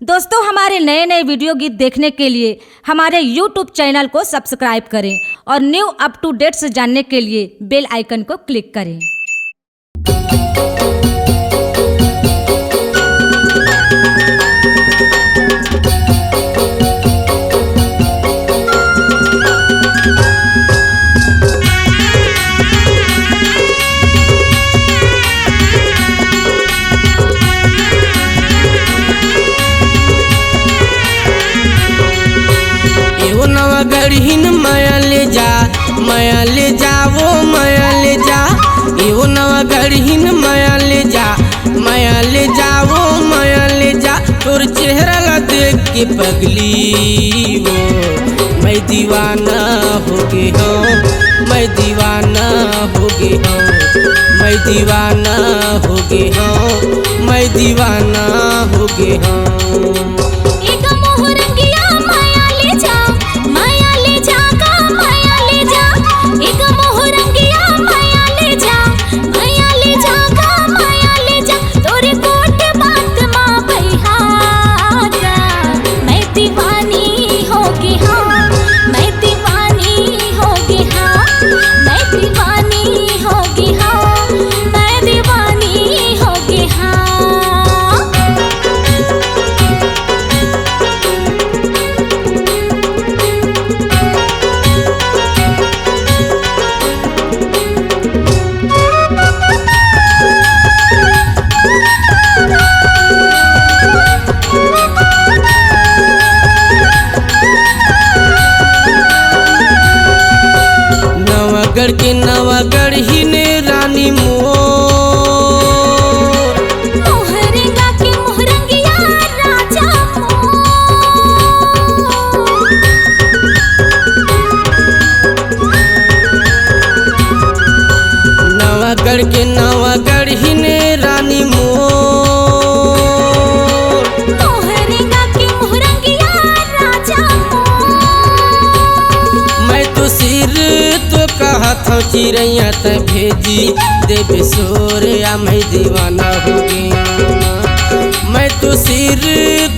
दोस्तों, हमारे नए नए वीडियो गीत देखने के लिए हमारे YouTube चैनल को सब्सक्राइब करें और न्यू अप टू डेट्स जानने के लिए बेल आइकन को क्लिक करें। गढ़ीन माया ले जा, माया ले जा, वो माया ले जा। एवो नवा गढ़ीन माया ले जा, माया ले जा, वो माया ले जा। तोर चेहरा ला देख के पगली वो मैं दीवाना हो गई हूँ, मैं दीवाना हो गई हूँ, मैं दीवाना हो गई हूँ, मैं दीवाना हो गई हूँ। के नवा गढ़ीन रानी मोर मोहरेगा के मोहरंगिया राजा नवा गढ़ के नवा गढ़ीन रानी मोर मोहरेगा के मोहरंगिया राजा मैं तो सिर तो कहत हूँ चिड़ैया त भेजी देवे सोरिया मैं दीवाना हो गई। मैं तो सिर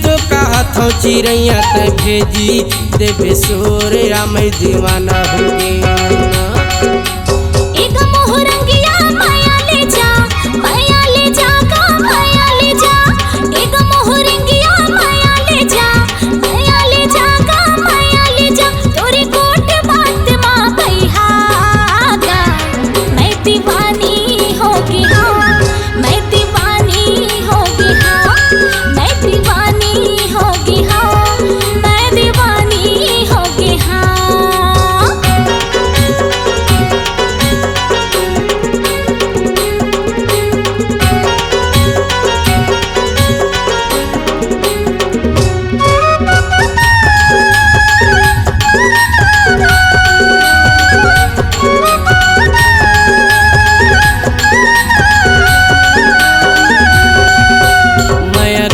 तो कहत हूँ चिड़ैया त भेजी देवे सोरिया मैं दीवाना हो गई।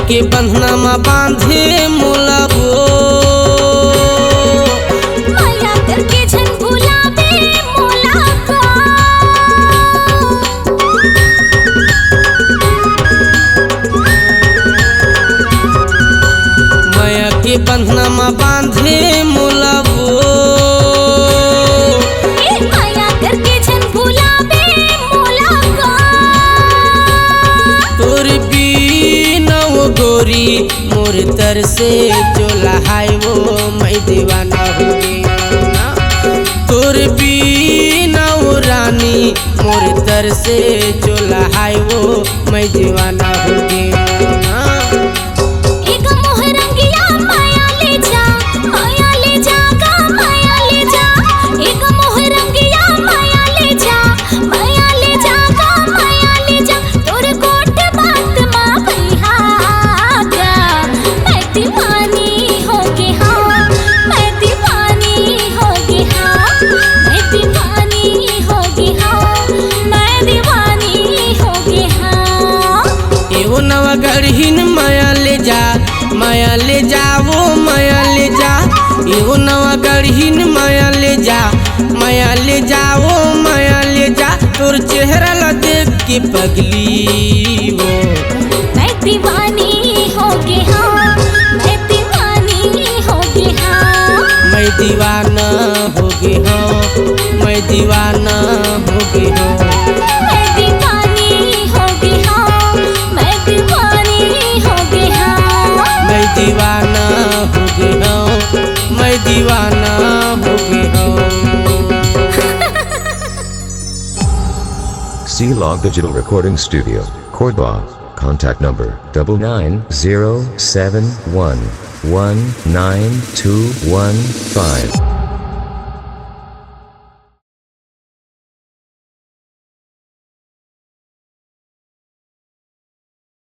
के बंधना में बांधे मोला वो माया करके झन भुलावे मोला को माया के बंधना में बांधे मोला वो माया करके झन भुलावे मोला को तोर गोरी मोर तर से चोला हाय वो मैं दीवाना हो गई। तोर बीना वो रानी मोर तर से चोला हाय वो मैं दीवाना हो गई। गढ़ीन माया ले जा, माया ले जा, वो माया ले जा। एगो नवा गढ़ीन माया ले जा, माया ले जा, वो माया ले जा। तोर चेहरा ला देख के पगली वो मैं दीवानी हो गई हूँ। C Log Digital Recording Studio, Cordoba. Contact number 9907119215.